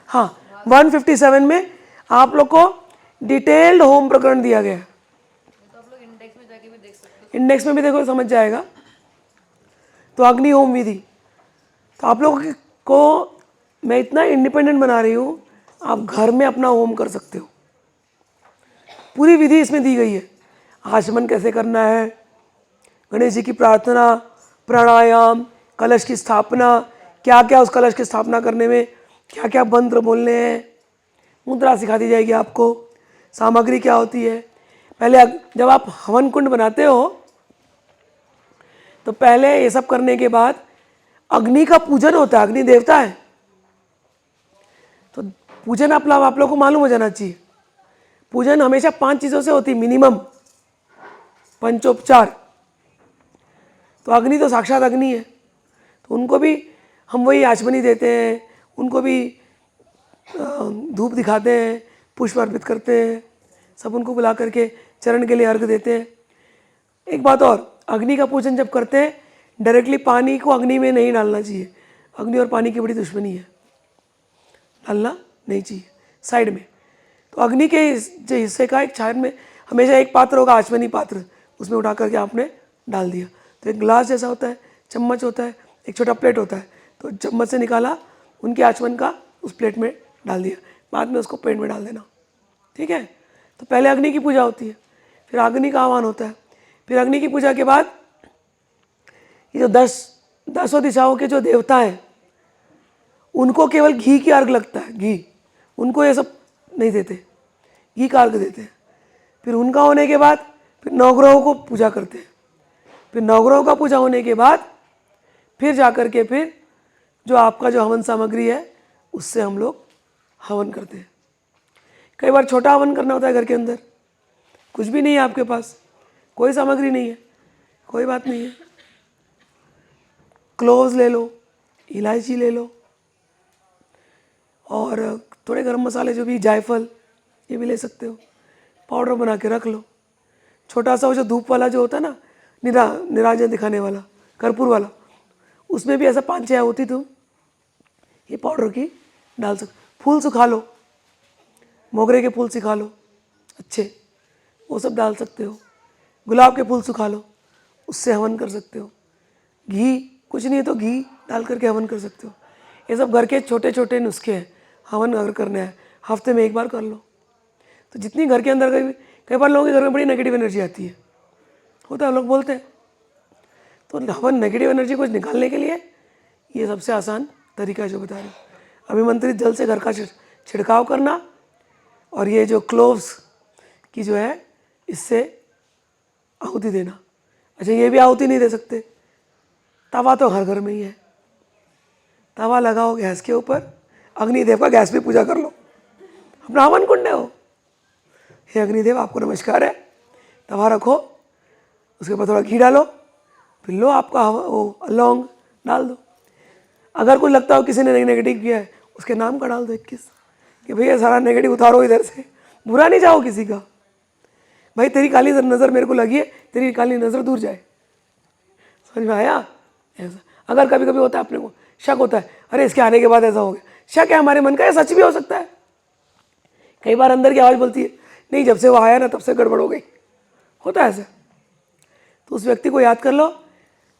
हाँ 157 में आप लोग को डिटेल्ड होम प्रकरण दिया गया है। तो आप लोग इंडेक्स में जाके भी देख सकते हो। इंडेक्स में भी देखो समझ जाएगा। तो अग्नि होम विधि, तो आप लोगों को मैं इतना इंडिपेंडेंट बना रही हूँ, आप घर में अपना होम कर सकते हो। पूरी विधि इसमें दी गई है, आचमन कैसे करना है, गणेश जी की प्रार्थना, प्राणायाम, कलश की स्थापना, क्या क्या उस कलश की स्थापना करने में क्या क्या मंत्र बोलने हैं, मुद्रा सिखा दी जाएगी आपको, सामग्री क्या होती है। पहले जब आप हवन कुंड बनाते हो तो पहले ये सब करने के बाद अग्नि का पूजन होता है, अग्नि देवता है, तो पूजन आप लोग को मालूम हो जाना चाहिए। पूजन हमेशा 5 चीज़ों से होती है मिनिमम, पंचोपचार। तो अग्नि तो साक्षात अग्नि है, तो उनको भी हम वही आचमनी देते हैं, उनको भी धूप दिखाते हैं, पुष्प अर्पित करते हैं, सब उनको बुला करके चरण के लिए अर्घ देते हैं। एक बात और, अग्नि का पूजन जब करते हैं डायरेक्टली पानी को अग्नि में नहीं डालना चाहिए, अग्नि और पानी की बड़ी दुश्मनी है, डालना नहीं चाहिए, साइड में। तो अग्नि के जो हिस्से का एक छान में हमेशा एक पात्र होगा, आचमनी पात्र, उसमें उठा करके आपने डाल दिया। तो एक ग्लास जैसा होता है, चम्मच होता है, एक छोटा प्लेट होता है, तो चम्मच से निकाला, उनके आचमन का उस प्लेट में डाल दिया, बाद में उसको पेट में डाल देना, ठीक है। तो पहले अग्नि की पूजा होती है, फिर अग्नि का आह्वान होता है, फिर अग्नि की पूजा के बाद ये जो 10 दिशाओं के जो देवता हैं उनको केवल घी की अर्घ लगता है, घी, उनको ये सब नहीं देते, घी का अर्घ देते हैं। फिर उनका होने के बाद फिर नवग्रहों को पूजा करते हैं, फिर नवग्रहों का पूजा होने के बाद फिर जाकर के फिर जो आपका जो हवन सामग्री है उससे हम लोग हवन करते हैं। कई बार छोटा हवन करना होता है घर के अंदर, कुछ भी नहीं है आपके पास, कोई सामग्री नहीं है, कोई बात नहीं है, क्लोव्स ले लो, इलायची ले लो, और थोड़े गरम मसाले जो भी, जायफल, ये भी ले सकते हो, पाउडर बना के रख लो। छोटा सा वो जो धूप वाला जो होता है ना, निराजन दिखाने वाला, कर्पूर वाला, उसमें भी ऐसा 5-6 होती, तो ये पाउडर की डाल सकते। फूल सुखा लो, मोगरे के फूल सुखा लो अच्छे, वो सब डाल सकते हो। गुलाब के फूल सुखा लो, उससे हवन कर सकते हो। घी, कुछ नहीं है तो घी डाल करके हवन कर सकते हो। ये सब घर के छोटे छोटे नुस्खे हैं, हवन अगर करना है हफ्ते में 1 बार कर लो। तो जितनी घर के अंदर, कई बार लोगों के घर में बड़ी नेगेटिव एनर्जी आती है, होता है, लोग बोलते हैं, तो हवन नेगेटिव एनर्जी को निकालने के लिए ये सबसे आसान तरीका है जो बता रहे हैं। अभिमंत्रित जल से घर का छिड़काव करना, और ये जो क्लोव्स की जो है इससे आहुति देना। अच्छा, ये भी आहुति नहीं दे सकते, तवा तो हर घर में ही है, तवा लगाओ गैस के ऊपर, अग्निदेव का गैस पे पूजा कर लो, अपना हवन कुंड है वो। हे अग्निदेव, आपको नमस्कार है, तवा रखो, उसके ऊपर थोड़ा घी डालो, फिर लो आपका वो लौंग डाल दो। अगर कुछ लगता हो किसी ने नेगेटिव किया है, उसके नाम का डाल दो 21, कि भैया सारा नेगेटिव उतारो इधर से, बुरा नहीं चाहो किसी का, भाई तेरी काली नज़र मेरे को लगी है, तेरी काली नज़र दूर जाए। समझ में आया? ऐसा अगर कभी कभी होता है, अपने को शक होता है, अरे इसके आने के बाद ऐसा हो गया, शक है हमारे मन का, या सच भी हो सकता है। कई बार अंदर की आवाज़ बोलती है, नहीं जब से वो आया ना तब से गड़बड़ हो गई, होता है ऐसा। तो उस व्यक्ति को याद कर लो,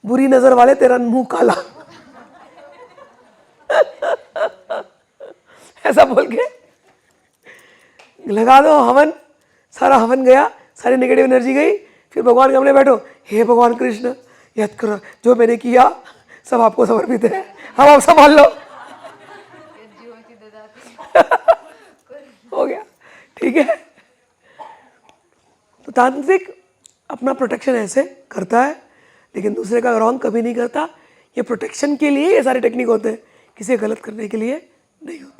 बुरी नज़र वाले तेरा मुंह काला ऐसा बोल के लगा दो हवन, सारा हवन गया, सारी नेगेटिव एनर्जी गई, फिर भगवान के सामने बैठो, हे भगवान कृष्ण, याद करो जो मैंने किया सब आपको समर्पित है, हम आप संभाल लो हो गया, ठीक है। तो तांत्रिक अपना प्रोटेक्शन ऐसे करता है, लेकिन दूसरे का रॉन्ग कभी नहीं करता। ये प्रोटेक्शन के लिए ये सारे टेक्निक होते हैं, किसी गलत करने के लिए नहीं होते।